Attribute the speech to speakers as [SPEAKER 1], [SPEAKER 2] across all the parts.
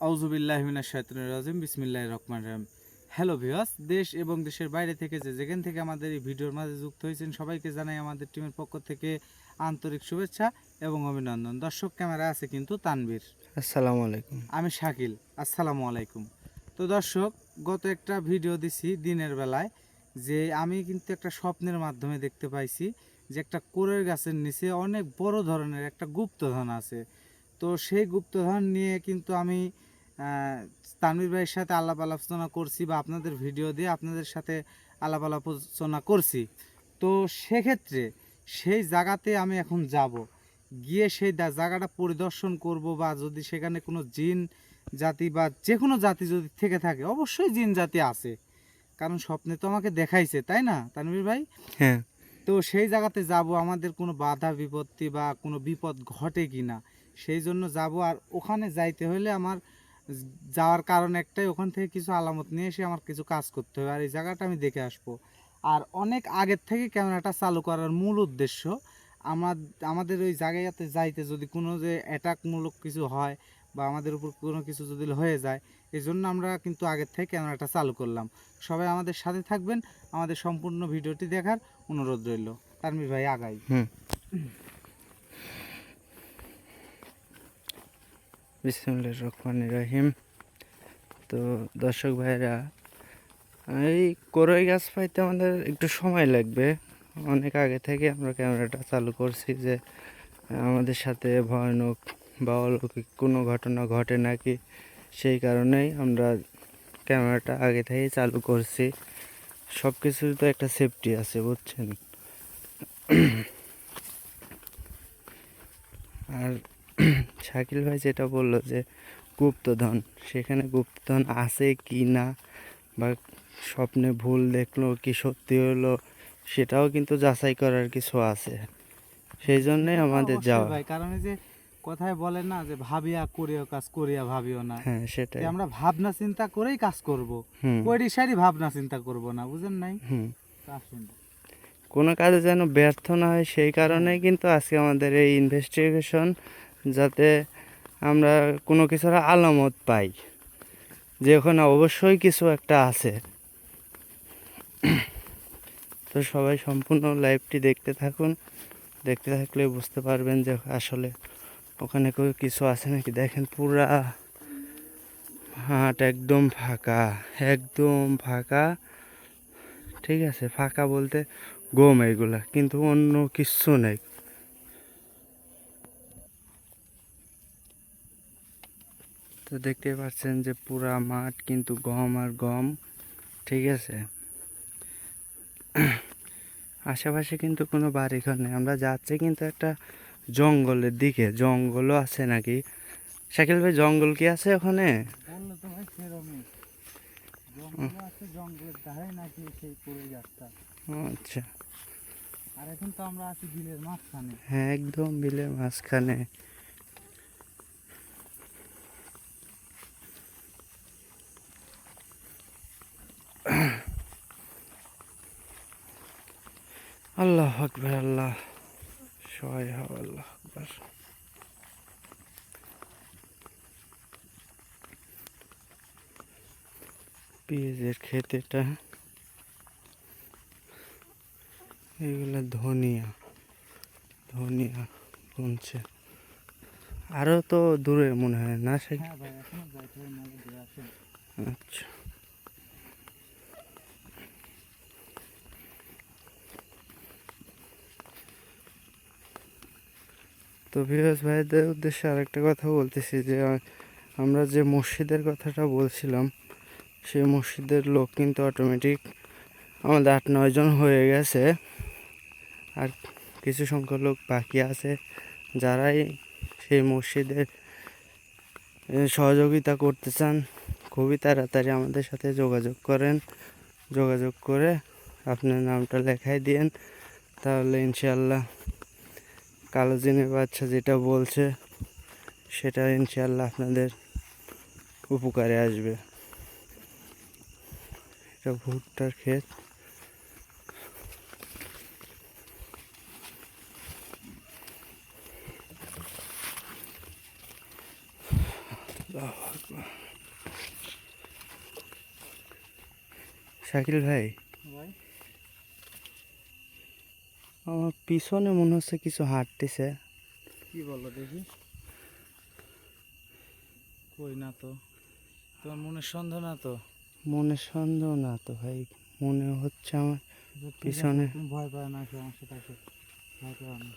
[SPEAKER 1] আউযুবিল্লাহি মিনাশ শাইতানির রাজিম বিসমিল্লাহির রহমানির রহিম। হ্যালো ভিউয়ার্স, দেশ এবং দেশের বাইরে থেকে যেখান থেকে আমাদের এই ভিডিওর মাঝে যুক্ত হয়েছেন সবাইকে জানাই আমাদের টিমের পক্ষ থেকে আন্তরিক শুভেচ্ছা এবং অভিনন্দন। দর্শক ক্যামেরা আছে কিন্তু তানভীর,
[SPEAKER 2] আসসালামু আলাইকুম।
[SPEAKER 1] আমি শাকিল। আসসালামু আলাইকুম। তো দর্শক, গত একটা ভিডিও দিছি দিনের বেলায় যে আমি কিন্তু একটা স্বপ্নের মাধ্যমে দেখতে পাইছি যে একটা কোরের গাছের নিচে অনেক বড় ধরনের একটা গুপ্তধন আছে। তো সেই গুপ্তধন নিয়ে কিন্তু আমি তানভীর ভাইয়ের সাথে আলাপ আলোচনা করছি বা আপনাদের ভিডিও দিয়ে আপনাদের সাথে আলাপ আলোচনা করছি। তো সেক্ষেত্রে সেই জায়গাতে আমি এখন যাব, গিয়ে সেই জায়গাটা পরিদর্শন করব, বা যদি সেখানে কোনো জিন জাতি বা যে কোনো জাতি যদি থেকে থাকে, অবশ্যই জিন জাতি আছে, কারণ স্বপ্নে তো আমাকে দেখাইছে, তাই না তানভীর ভাই?
[SPEAKER 2] হ্যাঁ,
[SPEAKER 1] তো সেই জায়গাতে যাব, আমাদের কোনো বাধা বিপত্তি বা কোনো বিপদ ঘটে কি না সেই জন্য যাব। আর ওখানে যাইতে হলে আমার যাওয়ার কারণ একটাই, ওখান থেকে কিছু আলামত নিয়ে এসে আমার কিছু কাজ করতে হবে, আর এই জায়গাটা আমি দেখে আসবো। আর অনেক আগের থেকে ক্যামেরাটা চালু করার মূল উদ্দেশ্য আমাদের ওই জায়গাতে যাইতে যদি কোনো যে অ্যাটাকমূলক কিছু হয় বা আমাদের উপর কোনো কিছু যদি হয়ে যায়, এই জন্য আমরা কিন্তু আগের থেকে ক্যামেরাটা চালু করলাম। সবাই আমাদের সাথে থাকবেন, আমাদের সম্পূর্ণ ভিডিওটি দেখার অনুরোধ রইল। তানভীর ভাই আগাই।
[SPEAKER 2] বিসমিল্লাহির রহমানির রহিম। তো দর্শক ভাইরা, এই কড়ই গাছ পাইতে আমাদের একটু সময় লাগবে। অনেক আগে থেকে আমরা ক্যামেরাটা চালু করছি যে আমাদের সাথে ভয়ানক বা অলৌকিক কোনো ঘটনা ঘটে নাকি, সেই কারণেই আমরা ক্যামেরাটা আগে থেকেই চালু করছি। সব কিছুর তো একটা সেফটি আছে, বুঝছেন। আর শাকিল ভাই যেটা বললো যে গুপ্তধন, সেখানে গুপ্তধন আছে কি না বা স্বপ্নে ভুল দেখলো কি সত্যি হলো, সেটাও কিন্তু যাচাই করার কিছু আছে। সেই জন্যই আমাদের
[SPEAKER 1] অবশ্যই
[SPEAKER 2] যাওয়া।
[SPEAKER 1] ভাই, কারণ এই যে কথায় বলে না যে ভাবিয়া করিও কাজ, করিয়া ভাবিও না।
[SPEAKER 2] হ্যাঁ,
[SPEAKER 1] যে
[SPEAKER 2] সেটাই।
[SPEAKER 1] আমরা ভাবনা চিন্তা করেই কাজ করব,
[SPEAKER 2] হুম
[SPEAKER 1] পরিসারই ভাবনা চিন্তা করব না, বুঝেন নাই?
[SPEAKER 2] হুম
[SPEAKER 1] তা আসুন।
[SPEAKER 2] কোনো কাজে যেন ব্যর্থ না হয়, সেই
[SPEAKER 1] হ্যাঁ,
[SPEAKER 2] কারণেই কিন্তু আজকে আমাদের এই ইনভেস্টিগেশন, যাতে আমরা কোনো কিছুর আলামত পাই যে ওখানে অবশ্যই কিছু একটা আছে। তো সবাই সম্পূর্ণ লাইভটি দেখতে থাকুন, দেখতে থাকলে বুঝতে পারবেন যে আসলে ওখানে কিছু আছে নাকি। দেখেন পুরা হাট একদম ফাঁকা, একদম ফাঁকা। ঠিক আছে, ফাঁকা বলতে গম এগুলা, কিন্তু অন্য কিচ্ছু নেই। তো দেখতে পাচ্ছেন যে পুরা মাঠ কিন্তু গম আর গম। ঠিক আছে, আশেপাশে কিন্তু কোনো বাড়িঘর নেই। আমরা যাচ্ছি কিন্তু একটা জঙ্গলের দিকে। জঙ্গলও আছে নাকি শাকিল ভাই? জঙ্গল কি আছে ওখানে?
[SPEAKER 1] বললে তো ভাই সেরমই, জঙ্গল আছে, জঙ্গলের ধারে নাকি সেই পুরো গাছটা।
[SPEAKER 2] আচ্ছা,
[SPEAKER 1] আর এখন তো আমরা আছি বিলের মাঝখানে।
[SPEAKER 2] হ্যাঁ, একদম বিলের মাঝখানে। আল্লাহ আকবার, আল্লাহ সহায় হও, আল্লাহ আকবার। পেঁয়াজের ক্ষেত এটা, এগুলো ধনিয়া, ধনিয়া বুনছে। আরো তো দূরে মনে হয় না সে?
[SPEAKER 1] হ্যাঁ ভাই, এখনো যাইতে হয়, মেলা দূরে আসেন।
[SPEAKER 2] আচ্ছা, তো ভিউয়ার্স ভাইদের উদ্দেশ্যে আরেকটা কথা বলতেছি যে আমরা যে মসজিদের কথাটা বলছিলাম, সেই মসজিদের লোক কিন্তু অটোমেটিক আমাদের 8-9 জন হয়ে গেছে। আর কিছু সংখ্যক লোক বাকি আছে, যারাই সেই মসজিদের সহযোগিতা করতে চান, খুবই তাড়াতাড়ি আমাদের সাথে যোগাযোগ করেন। যোগাযোগ করে আপনার নামটা লেখাই দিন, তাহলে ইনশাল্লাহ কালো জিনের বাচ্চা যেটা বলছে সেটা ইনশাল্লাহ আপনাদের উপকারে আসবে। এটা ভুট্টার ক্ষেত। আল্লাহু আকবার। শাকিল ভাই,
[SPEAKER 1] ভাই
[SPEAKER 2] আমার পিছনে মনে হচ্ছে কিছু হাঁটতেছে।
[SPEAKER 1] কি বলো দেখি, কই না তো, তোমার মনের সন্দেহ না তো?
[SPEAKER 2] মনে সন্দেহ না তো ভাই, মনে হচ্ছে আমার
[SPEAKER 1] আচ্ছা, ঠিক আছে,
[SPEAKER 2] পিছনে।
[SPEAKER 1] তুমি ভয় পাও না, আসো আমার সাথে আসো, ভয় পাও না।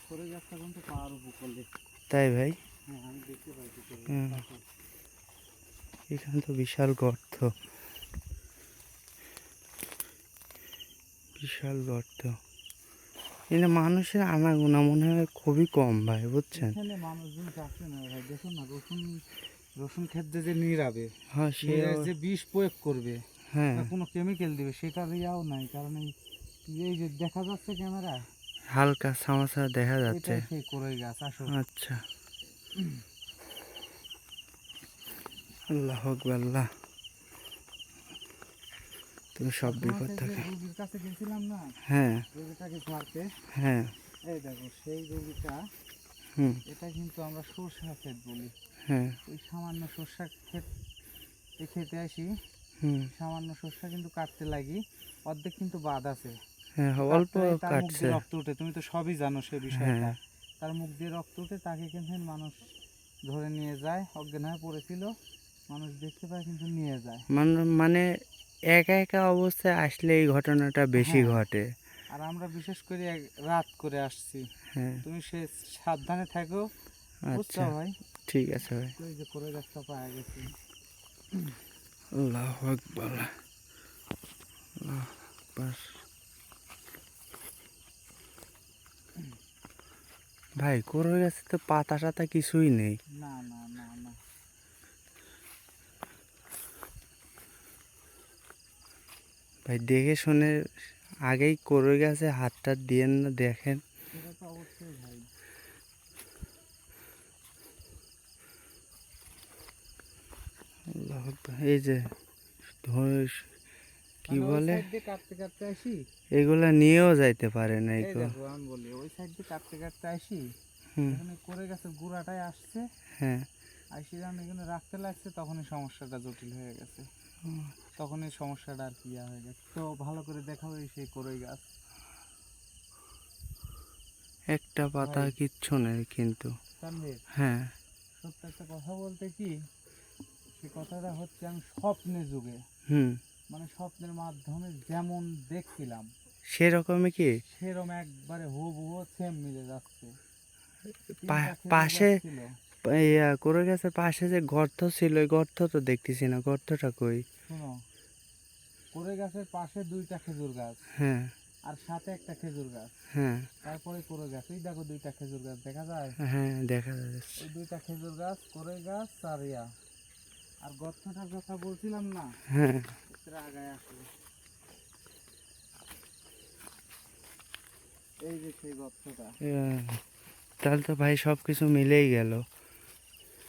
[SPEAKER 1] করে যাত্রা কিন্তু পাহাড় উপর করলে।
[SPEAKER 2] তাই ভাই?
[SPEAKER 1] হ্যাঁ আমি দেখতে পাইছি তো।
[SPEAKER 2] হুম।
[SPEAKER 1] আসো।
[SPEAKER 2] এখানে তো বিশাল গর্ত, বিশাল গর্ত। এখানে মানুষের আনাগোনা মনে হয় খুবই কম ভাই, বুঝছেন?
[SPEAKER 1] এখানে মানুষজন যাচ্ছে না ভাই, দেখো না রসুন, রসুন ক্ষেত্রে যে নিরাবে,
[SPEAKER 2] হ্যাঁ সে
[SPEAKER 1] যে বিষ প্রয়োগ করবে
[SPEAKER 2] হ্যাঁ,
[SPEAKER 1] বা কোনো কেমিক্যাল দিবে, সেটার ইয়াও নাই। কারণ এই যে দেখা যাচ্ছে ক্যামেরা,
[SPEAKER 2] হালকা সামাসা দেখা যাচ্ছে।
[SPEAKER 1] এটাই সেই কোরাই গাছ। আসো।
[SPEAKER 2] আচ্ছা, আল্লাহ আকবার আল্লাহ। তুমি সব
[SPEAKER 1] তোমার
[SPEAKER 2] বিপদ
[SPEAKER 1] সেই যে
[SPEAKER 2] থাকে।
[SPEAKER 1] রোগীর কাছে গেছিলাম না,
[SPEAKER 2] হ্যাঁ
[SPEAKER 1] রোগীটাকে মারতে,
[SPEAKER 2] হ্যাঁ।
[SPEAKER 1] এই দেখো সেই রোগীটা,
[SPEAKER 2] হুম।
[SPEAKER 1] এটা কিন্তু আমরা সর্ষা ক্ষেত বলি।
[SPEAKER 2] হ্যাঁ।
[SPEAKER 1] ওই সামান্য সর্ষা ক্ষেত খেতে আসি,
[SPEAKER 2] হুম।
[SPEAKER 1] সামান্য সর্ষা কিন্তু কাটতে লাগি, অর্ধেক কিন্তু বাদ আছে।
[SPEAKER 2] হ্যাঁ অল্প
[SPEAKER 1] তার মুখ
[SPEAKER 2] কাটছে।
[SPEAKER 1] দিয়ে রক্ত উঠে, তুমি তো সবই জানো সেই বিষয়টা।
[SPEAKER 2] হ্যাঁ।
[SPEAKER 1] তার মুখ দিয়ে রক্ত উঠে, তাকে কিন্তু মানুষ ধরে নিয়ে যায়, অজ্ঞান হয়ে পড়েছিল, মানুষ দেখতে পায় কিন্তু নিয়ে যায়।
[SPEAKER 2] মানে একা একা অবস্থায় আসলে এই ঘটনাটা বেশি
[SPEAKER 1] হ্যাঁ।
[SPEAKER 2] ঘটে।
[SPEAKER 1] আর আমরা বিশেষ করে রাত করে আসছি,
[SPEAKER 2] হ্যাঁ।
[SPEAKER 1] তুমি সে সাবধানে থাকো, বুঝছো
[SPEAKER 2] আচ্ছা
[SPEAKER 1] ভাই?
[SPEAKER 2] ঠিক আছে ভাই।
[SPEAKER 1] ওই যে করে রাস্তা পাওয়া গেছে।
[SPEAKER 2] আল্লাহু আকবার আল্লাহু আকবার। ভাই কোরো গাছে তো পাতা টাতা কিছুই নেই।
[SPEAKER 1] না না না না,
[SPEAKER 2] ভাই দেখে শুনে আগেই কোরো গাছে হাতটা দিয়েন না, দেখেন।
[SPEAKER 1] সেটা তো অবশ্যই ভাই।
[SPEAKER 2] আল্লাহু আকবার। এই যে কি
[SPEAKER 1] মানে ওই
[SPEAKER 2] বলে,
[SPEAKER 1] সাইড দিয়ে কাটতে কাটতে আসি,
[SPEAKER 2] এগুলা নিয়েও যাইতে পারে না
[SPEAKER 1] এই
[SPEAKER 2] এগুলো।
[SPEAKER 1] দেখো আমি বলি, ওই সাইড দিয়ে কাটতে কাটতে আসি,
[SPEAKER 2] হুম।
[SPEAKER 1] এখানে করে গেছে গোড়াটাই আসছে,
[SPEAKER 2] হ্যাঁ।
[SPEAKER 1] আইসি যখন এখানে রাখতে লাগছে, তখনই সমস্যাটা জটিল হয়ে গেছে, তখন এই সমস্যাটা আর কি ইয়া হয়ে গেছে। তো ভালো করে দেখাবো এই সেই করই গাছ।
[SPEAKER 2] একটা পাতা
[SPEAKER 1] ভাই
[SPEAKER 2] কিচ্ছু নেই কিন্তু।
[SPEAKER 1] তানভীর,
[SPEAKER 2] হ্যাঁ।
[SPEAKER 1] সত্য একটা কথা বলতে কি, সে কথাটা হচ্ছে আমি স্বপ্নে যুগে,
[SPEAKER 2] হুম।
[SPEAKER 1] মানে স্বপ্নের মাধ্যমে যেমন দেখছিলাম,
[SPEAKER 2] সেরকমই কি
[SPEAKER 1] সেরকম একবারে হুবহু সেম মিলে যাচ্ছে। তিনটা খেজুর
[SPEAKER 2] পাশে
[SPEAKER 1] গাছ ছিল।
[SPEAKER 2] কোরো গাছের পাশে যে গর্ত ছিল, ওই গর্ত তো দেখতেছি না, গর্তটা কই?
[SPEAKER 1] শোনো, করে গাছের পাশে দুইটা খেজুর গাছ,
[SPEAKER 2] হ্যাঁ
[SPEAKER 1] আর সাথে একটা খেজুর গাছ,
[SPEAKER 2] হ্যাঁ
[SPEAKER 1] তারপরে করে গাছ, ওই দেখো দুইটা খেজুর গাছ দেখা যায়,
[SPEAKER 2] হ্যাঁ দেখা যাচ্ছে।
[SPEAKER 1] ওই দুইটা খেজুর গাছ, করে গাছ আর ইয়া। আর গর্তটার কথা বলছিলাম না,
[SPEAKER 2] হ্যাঁ।
[SPEAKER 1] এর আগায় আসলে এই যে সেই গর্তটা,
[SPEAKER 2] তাহলে তো ভাই সব কিছু মিলেই গেল।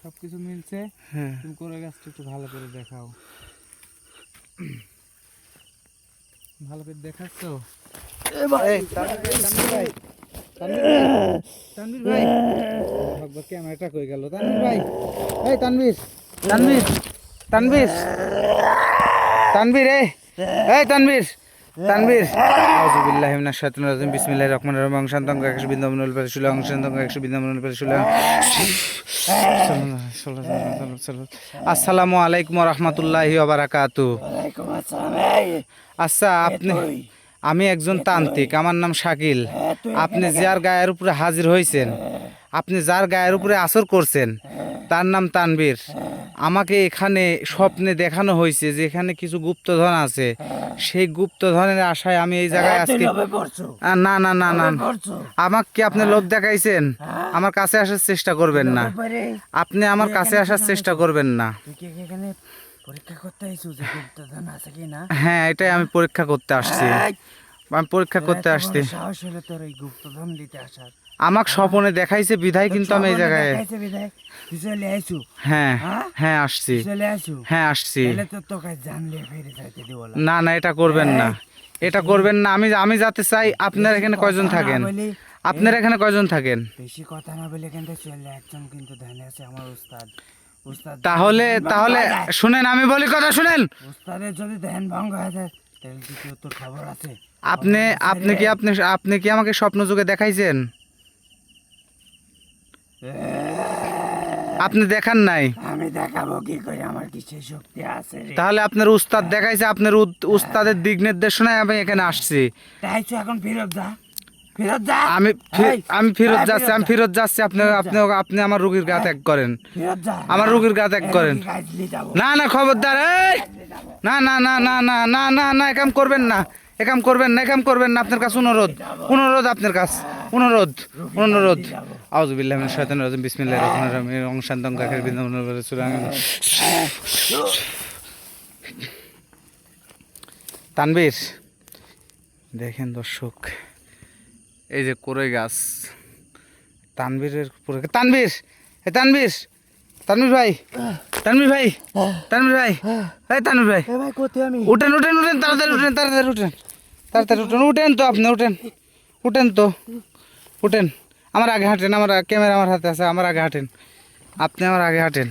[SPEAKER 1] সবকিছু মিলছে।
[SPEAKER 2] হ্যাঁ।
[SPEAKER 1] তুমি করে গাছটা একটু ভালো করে দেখাও, ভালো করে দেখাচ্ছ? এই, তানভীর ভাই, ভাগবা ক্যামেরাটা কই গেল? তানভীর ভাই, এই তানভীর, তানভীর, তানভীর, তানভীর, এই তানভীর, তানভীর, আউযু বিল্লাহি মিনাশ শাইতানির রাজিম, বিসমিল্লাহির রহমানির রহিম, শান্তং 100 বিন্দমনুল পরিশুল, শান্তং 100 বিন্দমনুল পরিশুল। আসসালামু আলাইকুম ওয়া রাহমাতুল্লাহি ওয়া বারাকাতুহু।
[SPEAKER 3] ওয়ালাইকুম আসসালাম।
[SPEAKER 1] আচ্ছা, আমি একজন তান্ত্রিক, আমার নাম শাকিল। আপনি যার গায়ের উপরে হাজির হয়েছেন, আপনি যার গায়ের উপরে আসর করছেন, তার নাম তানভীর। আমাকে এখানে স্বপ্নে দেখানো হয়েছে যে এখানে কিছু গুপ্তধন আছে, সেই গুপ্তধনের আশায় আমি এই জায়গায় আজকে। না না না না, আমাকে কি আপনি লোভ দেখাইছেন? আমার কাছে আসার চেষ্টা করবেন না, আপনি আমার কাছে আসার চেষ্টা করবেন না।
[SPEAKER 3] তুই কি এখানে পরীক্ষা করতে আইছু যে গুপ্তধন আছে কি না?
[SPEAKER 1] হ্যাঁ, এটাই আমি পরীক্ষা করতে আসছি, আমি পরীক্ষা করতে
[SPEAKER 3] এত বড়
[SPEAKER 1] আসছি।
[SPEAKER 3] সাহস হলো তোর এই গুপ্তধন দিতে আসার?
[SPEAKER 1] আমাকে স্বপনে দেখাইছে বিধায় কিন্তু আমি এই জায়গায়
[SPEAKER 3] দেখাইছে বিদায় তুই চলে আইছু
[SPEAKER 1] হ্যাঁ
[SPEAKER 3] হ্যাঁ?
[SPEAKER 1] হ্যাঁ আসছি
[SPEAKER 3] চলে আইছু
[SPEAKER 1] হ্যাঁ আসছি
[SPEAKER 3] তাহলে তো তোকে জানলে ফিরে যাইতে দিব না
[SPEAKER 1] না না এটা করবেন না এটা করবেন না আমি আমি যাতে চাই আপনার এখানে কয়জন থাকেন আপনার এখানে কয়জন থাকেন
[SPEAKER 3] বেশি কথা না বলে কিন্তু চলে একজন কিন্তু ধ্যানে আছে আমার উস্তাদ উস্তাদ
[SPEAKER 1] তাহলে তাহলে শুনেন আমি বলি কথা শুনেন
[SPEAKER 3] উস্তাদের যদি ধ্যান ভঙ্গ হয়ে যায় তাহলে কি তোর খবর আছে
[SPEAKER 1] আপনি আপনি কি আমাকে স্বপ্ন যুগে দেখাইছেন আপনি দেখান নাই
[SPEAKER 3] আমি দেখাবো কি করে আমার কি সেই শক্তি আছে রে
[SPEAKER 1] তাহলে আপনার উস্তাদ দেখাইছে আপনার উস্তাদের দিক নির্দেশনায় আমি এখানে আসছি
[SPEAKER 3] তাই তুই এখন ফেরত যা ফেরত যা
[SPEAKER 1] আমি ফেরত
[SPEAKER 3] এই,
[SPEAKER 1] যাচ্ছি আমি ফেরত যাচ্ছি আপনি আপনি আপনি আমার রুগীর গা ত্যাগ করেন
[SPEAKER 3] ফেরত যা
[SPEAKER 1] আমার রুগীর গা ত্যাগ করেন
[SPEAKER 3] গাছলি যাবো
[SPEAKER 1] না না খবরদার এই না না না না না না না না একাম করবেন না একাম করবেন না একাম করবেন না আপনার কাছে অনুরোধ অনুরোধ আপনার কাছে অনুরোধ অনুরোধ আউযুবিল্লাহি মিনাশ শাইতানির রাজিম বিসমিল্লাহির রহমানির রহিম ওং শান্তং কাকের বিন্দুমনের সুরাং তানবীর দেখেন দর্শক এই যে কোরে গাছ তানবীরের পুরো তানবীর এ তানবীর তানবীর ভাই তানবীর ভাই তানবীর ভাই এই তানবীর ভাই
[SPEAKER 3] এ ভাই কোথায় আমি
[SPEAKER 1] উঠেন উঠেন উঠেন তাড়াতাড়ি উঠেন তাড়াতাড়ি উঠেন তাড়াতাড়ি উঠেন উঠেন তো আপনি উঠেন উঠেন তো উঠেন আমার আগে হাঁটেন আমার ক্যামেরা আমার হাতে আছে আমার আগে হাঁটেন আপনি আমার আগে হাঁটেন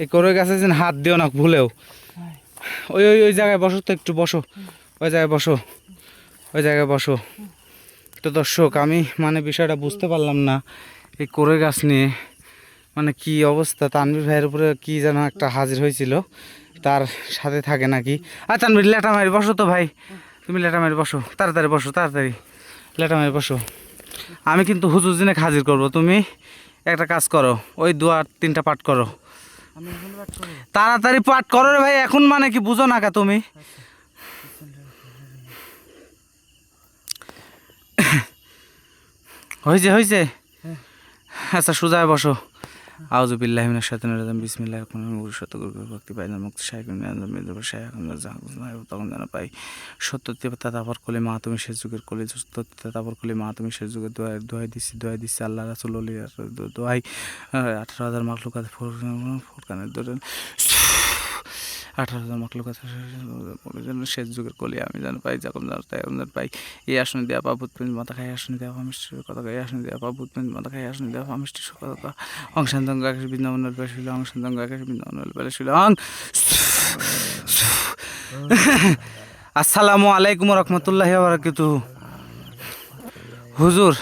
[SPEAKER 1] এই করে গাছে যেন হাত দিও না ভুলেও ওই ওই ওই জায়গায় বসো তো একটু বসো ওই জায়গায় বসো ওই জায়গায় বসো তো দর্শক আমি মানে বিষয়টা বুঝতে পারলাম না এই কোরে গাছ নিয়ে মানে কি অবস্থা তানভীর ভাইয়ের উপরে কি যেন একটা হাজির হয়েছিল তার সাথে থাকে নাকি আর তানভীর লেটা মারি বসো তো ভাই তুমি লেটা মারি বসো তাড়াতাড়ি বসো তাড়াতাড়ি লেটা মারি বসো আমি কিন্তু হুজুর জিনে হাজির করব তুমি একটা কাজ করো ওই 2-3টা পাঠ করো
[SPEAKER 3] আমি এখন বাট করব
[SPEAKER 1] তাড়াতাড়ি পাঠ করো রে ভাই এখন মানে কি বুঝো না কা তুমি হয়েছে হয়েছে আচ্ছা সোজা হয়ে বসো আউযু বিল্লাহি মিনাশ শাইতানির রাজিম বিসমিল্লাহির রহমানির রহিম সত্যগুরু ভক্তি পাই না মুক্তি শাইকুন মেদব শাইকুন তখন জানা পাই সত্যতা তারপর কলি মা তুমি শেষ যুগের কলি সত্যতা তারপর কলি মা তুমি শেষ যুগের দোয়াই দিচ্ছি আল্লাহ রাসূল দোয়াই 18,000 মাখলুকাত ফুরকানের দোরেন 18,000 মাখলুকাত শেষ যুগের কলি আমি জানি পাই যখন জানো তাই আপনার পাই এই আসনে দেওয়া পা ভূত প্রেম মাথা খাই আসনে দেওয়া মিষ্টির কথা এই আসনে দেওয়া পা ভূত প্রেম মাথা খাই আসনে দেওয়া মিষ্টির কথা অংশান্তঙ্গ আকাশ বৃন্দাবনের পেশিল অংশান্তঙ্গ আকাশ বৃন্দাবনের পেশিল অং আসসালামু আলাইকুম রহমতুল্লাহি ওয়া বারাকাতুহু হুজুর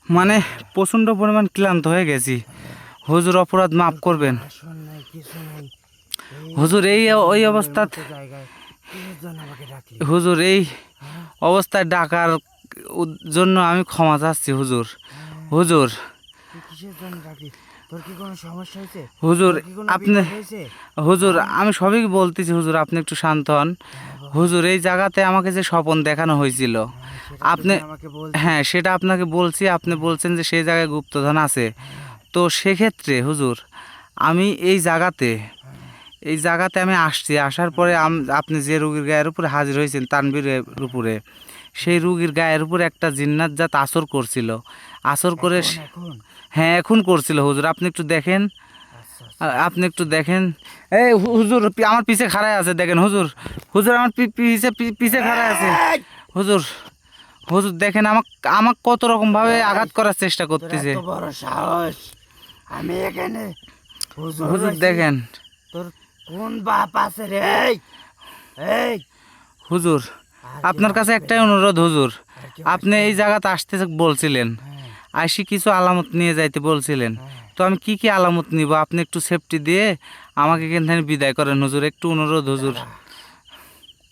[SPEAKER 1] মানে প্রচণ্ড পরিমাণ ক্লান্ত হয়ে গেছি হুজুর অপরাধ মাফ করবেন
[SPEAKER 3] শোন নাই কিছু নাই
[SPEAKER 1] হুজুর এই ওই অবস্থাত
[SPEAKER 3] জায়গায় কিসের জন্য আমাকে ডাকলি
[SPEAKER 1] হুজুর এই অবস্থায় ডাকার জন্য আমি ক্ষমা চাচ্ছি হুজুর হুজুর
[SPEAKER 3] তুই কিসের জন্য ডাকলি তোর কি কোনো সমস্যা হয়েছে
[SPEAKER 1] হুজুর
[SPEAKER 3] তোর কি কোনো
[SPEAKER 1] আপনি
[SPEAKER 3] বিপদ হয়েছে
[SPEAKER 1] হুজুর আমি সবই বলতেছি হুজুর আপনি একটু শান্ত হন হুজুর এই জায়গাতে আমাকে যে স্বপন দেখানো হয়েছিল
[SPEAKER 3] সেটা
[SPEAKER 1] আপনি
[SPEAKER 3] তুমি আমাকে বল
[SPEAKER 1] হ্যাঁ সেটা আপনাকে বলছি আপনি বলছেন যে সেই জায়গায় গুপ্তধন আছে তো সেক্ষেত্রে হুজুর আমি এই জায়গাতে আমি আসছি আসার পরে আপনি যে রুগীর গায়ের উপরে হাজির হয়েছেন তানবীরের উপরে সেই রুগীর গায়ের উপরে একটা জিন্নাত জাত আসর করছিল আসর করে
[SPEAKER 3] এখন
[SPEAKER 1] হ্যাঁ এখন করছিল হুজুর আপনি একটু দেখেন
[SPEAKER 3] আচ্ছা
[SPEAKER 1] আপনি একটু দেখেন এই হুজুর আমার পিছে খাড়ায় আছে দেখেন হুজুর হুজুর আমার পিছে খাড়ায় আছে হুজুর হুজুর দেখেন আমাকে কত রকম ভাবে আঘাত করার চেষ্টা
[SPEAKER 3] তোর
[SPEAKER 1] করতেছে
[SPEAKER 3] এত বড় সাহস আমি এখানে হুজুর
[SPEAKER 1] হুজুর
[SPEAKER 3] আছি।
[SPEAKER 1] দেখেন
[SPEAKER 3] তোর কোন বাপ আছে রে এই এই
[SPEAKER 1] হুজুর
[SPEAKER 3] আর
[SPEAKER 1] আপনার কাছে একটাই অনুরোধ হুজুর
[SPEAKER 3] কেউ
[SPEAKER 1] আপনি এই জায়গাতে আসতে বলছিলেন
[SPEAKER 3] হ্যাঁ
[SPEAKER 1] আইসি কিছু আলামত নিয়ে যাইতে বলছিলেন
[SPEAKER 3] হ্যাঁ
[SPEAKER 1] তো আমি কি আলামত নিব আপনি একটু সেফটি দিয়ে আমাকে এখান থেকে বিদায় করেন হুজুর একটু অনুরোধ হুজুর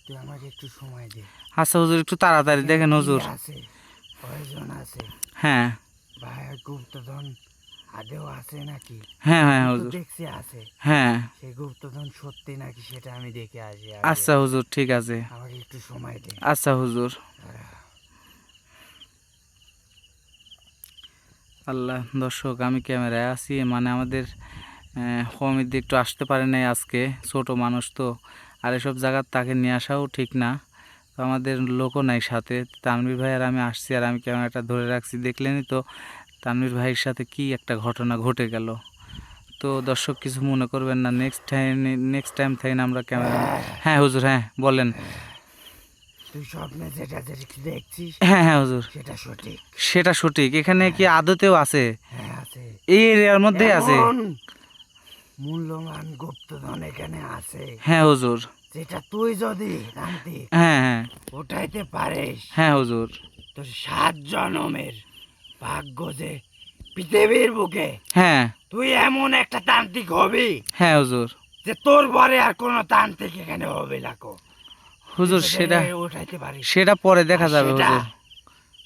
[SPEAKER 3] তুই আমাকে একটু সময় দে
[SPEAKER 1] আচ্ছা হুজুর একটু তাড়াতাড়ি দেখেন
[SPEAKER 3] কি
[SPEAKER 1] হুজুর
[SPEAKER 3] আছে কয়জন আছে
[SPEAKER 1] হ্যাঁ
[SPEAKER 3] ভাই গুপ্তধন আদেও আছে নাকি
[SPEAKER 1] হ্যাঁ হ্যাঁ
[SPEAKER 3] আমি তো
[SPEAKER 1] হুজুর
[SPEAKER 3] দেখছি আছে
[SPEAKER 1] হ্যাঁ
[SPEAKER 3] সেই গুপ্তধন সত্যি নাকি সেটা আমি দেখে আসি আগে।
[SPEAKER 1] আচ্ছা হুজুর ঠিক আছে
[SPEAKER 3] আমাকে একটু সময় দে
[SPEAKER 1] আচ্ছা হুজুর আল্লাহ দর্শক আমি ক্যামেরায় আছি মানে আমাদের কমিটি একটু আসতে পারে নাই আজকে ছোট মানুষ তো আর এসব জায়গার তাকে নিয়ে আসাও ঠিক না। তো আমাদের লোকও নাই সাথে, তানভীর ভাই আর আমি আসছি, আর আমি ক্যামেরাটা ধরে রাখছি। দেখলেনই তো তানভীর ভাইয়ের সাথে কি একটা ঘটনা ঘটে গেল। তো দর্শক কিছু মনে করবেন না, নেক্সট টাইম থেকে আমরা ক্যামেরা। হ্যাঁ হুজুর, হ্যাঁ বলেন।
[SPEAKER 3] তুই স্বপ্নে যেটা যেটা দেখছিস
[SPEAKER 1] হ্যাঁ হ্যাঁ হুজুর,
[SPEAKER 3] সেটা সঠিক।
[SPEAKER 1] সেটা সঠিক। এখানে কি আদতেও আছে?
[SPEAKER 3] হ্যাঁ আছে।
[SPEAKER 1] এই এরিয়ার মধ্যেই আছে?
[SPEAKER 3] এমন মূল্যবান গুপ্তধন এখানে আছে,
[SPEAKER 1] হ্যাঁ হুজুর।
[SPEAKER 3] যেটা তুই যদি তান্ত্রিক
[SPEAKER 1] হ্যাঁ হ্যাঁ
[SPEAKER 3] উঠাইতে পারিস,
[SPEAKER 1] হ্যাঁ হুজুর।
[SPEAKER 3] তোর 7 জনমের ভাগ্য যে পৃথিবীর বুকে
[SPEAKER 1] হ্যাঁ
[SPEAKER 3] তুই এমন একটা তান্ত্রিক হবি
[SPEAKER 1] হ্যাঁ হুজুর।
[SPEAKER 3] যে তোর পরে আর কোনো তান্ত্রিক এখানে হবে না কো।
[SPEAKER 1] হুজুর
[SPEAKER 3] তুই
[SPEAKER 1] সেটা
[SPEAKER 3] উঠাইতে পারিস,
[SPEAKER 1] সেটা পরে দেখা
[SPEAKER 3] আর
[SPEAKER 1] যাবে
[SPEAKER 3] সেটা-
[SPEAKER 1] হুজুর।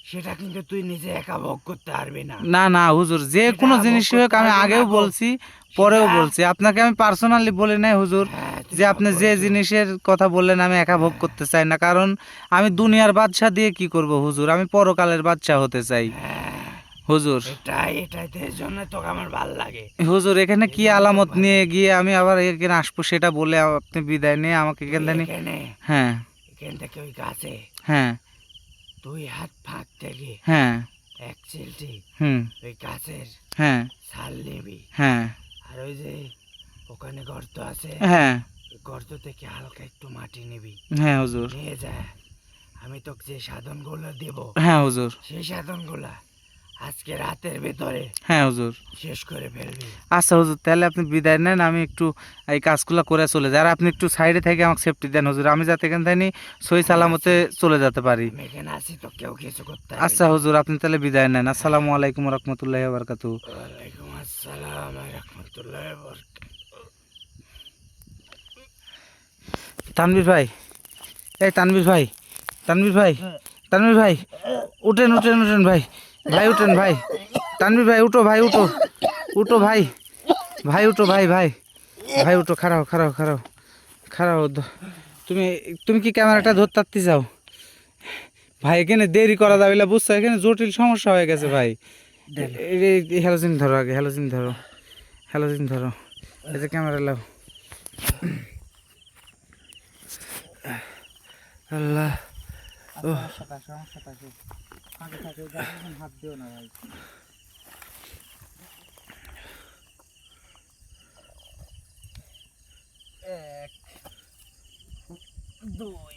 [SPEAKER 3] সেটা কিন্তু তুই নিজে একা ভোগ করতে পারবি না।
[SPEAKER 1] না না হুজুর, যে
[SPEAKER 3] সেটা
[SPEAKER 1] কোনো
[SPEAKER 3] ভোগ
[SPEAKER 1] জিনিসই হোক,
[SPEAKER 3] করতে
[SPEAKER 1] আমি
[SPEAKER 3] পারবো না
[SPEAKER 1] আগেও
[SPEAKER 3] গো।
[SPEAKER 1] বলছি, পরেও
[SPEAKER 3] সেটা-
[SPEAKER 1] বলছি আপনাকে, আমি পার্সোনালি বলি নাই হুজুর
[SPEAKER 3] হ্যাঁ, তুই
[SPEAKER 1] যে
[SPEAKER 3] সব
[SPEAKER 1] আপনি যে
[SPEAKER 3] বলেছো।
[SPEAKER 1] জিনিসের কথা বললেন আমি একা ভোগ করতে চাই না। কারণ আমি দুনিয়ার বাদশা দিয়ে কি করব হুজুর, আমি পরকালের বাদশা হতে চাই
[SPEAKER 3] হ্যাঁ,
[SPEAKER 1] হুজুর।
[SPEAKER 3] এটাই তো এর জন্য তোকে আমার ভাল লাগে।
[SPEAKER 1] হুজুর এখানে কি
[SPEAKER 3] এই জন্য
[SPEAKER 1] আলামত
[SPEAKER 3] ভালো
[SPEAKER 1] নিয়ে গিয়ে আমি আবার এখানে আসবো সেটা বলে আপনি বিদায় নিয়ে আমাকে
[SPEAKER 3] তুই
[SPEAKER 1] এখান থেকে
[SPEAKER 3] এখানে
[SPEAKER 1] হ্যাঁ
[SPEAKER 3] এখান থেকে ওই গাছে
[SPEAKER 1] হ্যাঁ
[SPEAKER 3] 2 হাত ফাঁক থেকে
[SPEAKER 1] হ্যাঁ
[SPEAKER 3] এক চিলটি
[SPEAKER 1] হুম
[SPEAKER 3] ওই গাছের
[SPEAKER 1] হ্যাঁ
[SPEAKER 3] ছাল নিবি,
[SPEAKER 1] হ্যাঁ
[SPEAKER 3] আর ওই যে ওখানে গর্ত আছে,
[SPEAKER 1] হ্যাঁ
[SPEAKER 3] ওই গর্ত থেকে হালকা একটু মাটি নিবি,
[SPEAKER 1] হ্যাঁ হুজুর।
[SPEAKER 3] নিয়ে যা। আমি তোকে যে সাধনগুলো দেব
[SPEAKER 1] হ্যাঁ হুজুর।
[SPEAKER 3] সেই সাধনগুলা আজকে রাতের ভিতরে
[SPEAKER 1] হ্যাঁ হুজুর।
[SPEAKER 3] শেষ করে ফেলবি।
[SPEAKER 1] আচ্ছা হুজুর, তাহলে আপনি বিদায় নেন, আমি একটু এই কাজগুলো করে চলে যাই। আর আপনি একটু সাইডে থেকে আমাকে সেফটি দেন হুজুর, আমি যাতে এখান থেকে সই সালামতে চলে যেতে পারি।
[SPEAKER 3] আমি এখানে আছি, তো কেউ কিছু করতে
[SPEAKER 1] আচ্ছা হুজুর, আপনি তাহলে বিদায় নেন। আসসালামু আলাইকুম রহমতুল্লাহি বারকাতু।
[SPEAKER 3] ওয়ালাইকুম আসসালাম রহমতুল্লাহ।
[SPEAKER 1] তানভীর ভাই, এই তানভীর ভাই, তানভীর ভাই, তানভীর ভাই, উঠেন উঠেন উঠেন ভাই, ভাই উঠেন ভাই, তানভীর ভাই উঠো, ভাই উঠো, উঠো ভাই, ভাই উঠো, ভাই ভাই, ভাই উঠো, খারাও খারাও খারাও খারাও। তুমি তুমি কি ক্যামেরাটা ধরতে পারতে চাও ভাই? এখানে দেরি করা যাবে না বুঝছো, এখানে জটিল সমস্যা হয়ে গেছে ভাই। এই হ্যালোজিন ধরো আগে, হ্যালোজিন ধরো, হ্যালোজিন ধরো, এই যে ক্যামেরা লাও। আল্লাহ, হাত দিও না ভাই। এক দুই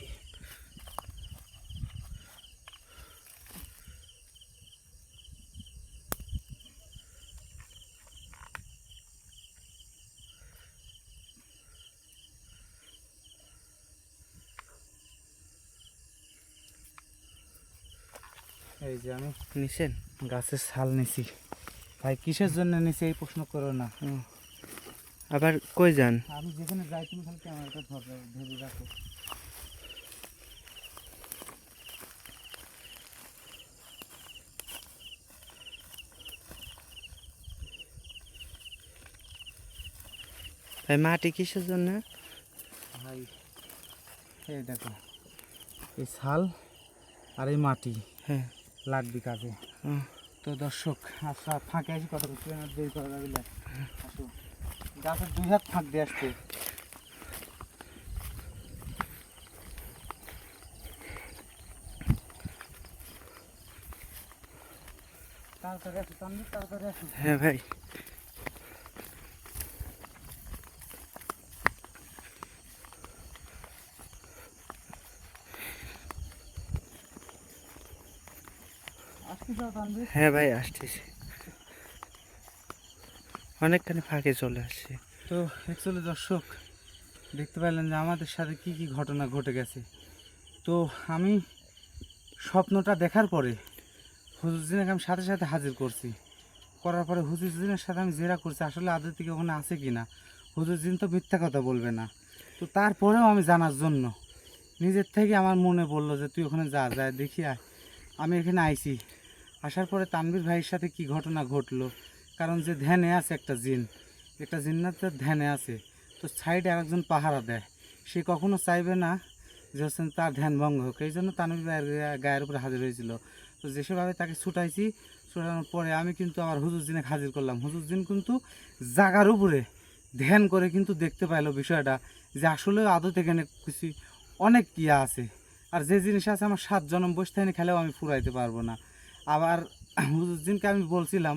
[SPEAKER 1] এই যে আমি
[SPEAKER 2] নিছেন?
[SPEAKER 1] গাছের ছাল নিছি ভাই। কিসের জন্য নিছি এই প্রশ্ন করো না।
[SPEAKER 2] আবার কই যান?
[SPEAKER 1] আমি যেখানে যাই তুমি খালি ক্যামেরাটা ধরে রাখো।
[SPEAKER 2] ভাই মাটি কিসের জন্য?
[SPEAKER 1] ভাই এই দেখো, এই ছাল আর এই মাটি
[SPEAKER 2] হ্যাঁ।
[SPEAKER 1] লাগবে কাজে।
[SPEAKER 2] হুম।
[SPEAKER 1] তো দর্শক, আচ্ছা ফাঁকে আসি কথা বলছি, আর দেরি করা যাবে না। আসো, গাছের 2 হাত ফাঁক দিয়ে আসতে। তাড়াতাড়ি আসো তানভীর, তাড়াতাড়ি আসো।
[SPEAKER 2] হ্যাঁ ভাই।
[SPEAKER 1] আসতে যাও তানভীর।
[SPEAKER 2] হ্যাঁ ভাই আসতেছি, অনেকখানি ফাঁকে চলে আসছে।
[SPEAKER 1] তো অ্যাকচুয়ালি দর্শক দেখতে পাইলেন যে আমাদের সাথে কি কি ঘটনা ঘটে গেছে। তো আমি স্বপ্নটা দেখার পরে হুজুরজিনাকে আমি সাথে সাথে হাজির করছি। করার পরে হুজুরজিনের সাথে আমি জেরা করছি আসলে আদৌ থেকে ওখানে আছে কি না। হুজুরজিন তো মিথ্যা কথা বলবে না। তো তারপরেও আমি জানার জন্য নিজের থেকে আমার মনে বললো যে তুই ওখানে যা যায় দেখি আয়। আমি এখানে আইছি। আসার পরে তানভীর ভাইয়ের সাথে কি ঘটনা ঘটলো, কারণ যে ধ্যানে আছে একটা জিন্নাতের ধ্যানে আছে, তো সাইডে আরেকজন পাহারা দেয়, সে কখনো চাইবে না যে হচ্ছেন তার ধ্যান ভঙ্গ হোক। এই জন্য তানভীর ভাইয়ের গায়ের উপরে হাজির হয়েছিল। তো যেসবভাবে তাকে ছুটাইছি, ছুটানোর পরে আমি কিন্তু আবার হুজুরজিনে হাজির করলাম। হুজুরজিন কিন্তু জাগার উপরে ধ্যান করে কিন্তু দেখতে পাইলো বিষয়টা যে আসলে আদত এখানে কিছু অনেক ইয়া আছে, আর যে জিনিস আছে আমার 7 জনম বসে থাকি খেলেও আমি ফুরাইতে পারবো না। আবার হুজুরজিনকে আমি বলছিলাম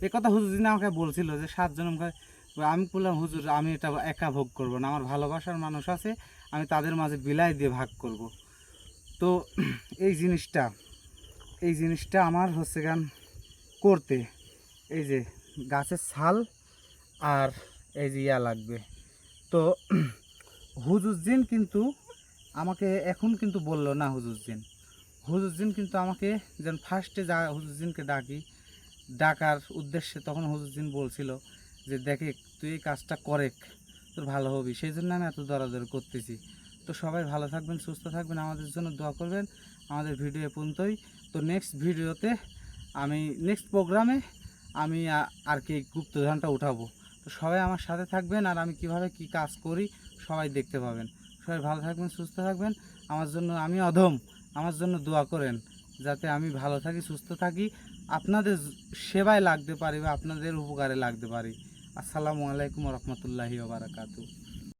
[SPEAKER 1] এ কথা, হুজুরজিন আমাকে বলছিল যে 7 জনম আমি বললাম হুজুর আমি এটা একা ভোগ করব না, আমার ভালোবাসার মানুষ আছে, আমি তাদের মাঝে বিলাই দিয়ে ভাগ করব। তো এই জিনিসটা আমার হচ্ছে গান করতে এই যে গাছের ছাল আর এই যে ইয়া লাগবে। তো হুজুরজিন কিন্তু আমাকে এখন কিন্তু বললো না, হুজুরজিন কিন্তু আমাকে যেন ফার্স্টে যা হুজুরজিনকে ডাকার উদ্দেশ্যে তখন হুজুরজিন বলছিল যে দেখে তুই এই কাজটা করে তোর ভালো হবি, সেই জন্য আমি এত দরাদরি করতেছি। তো সবাই ভালো থাকবেন, সুস্থ থাকবেন, আমাদের জন্য দোয়া করবেন। আমাদের ভিডিও এ পর্যন্তই। তো নেক্সট ভিডিওতে নেক্সট প্রোগ্রামে আমি আর কি গুপ্তধনটা উঠাবো। তো সবাই আমার সাথে থাকবেন, আর আমি কিভাবে কি কাজ করি সবাই দেখতে পাবেন। সবাই ভালো থাকবেন, সুস্থ থাকবেন। আমার জন্য, আমি অধম, আমার জন্য দোয়া করেন যাতে আমি ভালো থাকি, সুস্থ থাকি, আপনাদের সেবায় লাগতে পারি বা আপনাদের উপকারে লাগতে পারি। আসসালামু আলাইকুম রহমতুল্লাহি ওয়া বারাকাতুহু।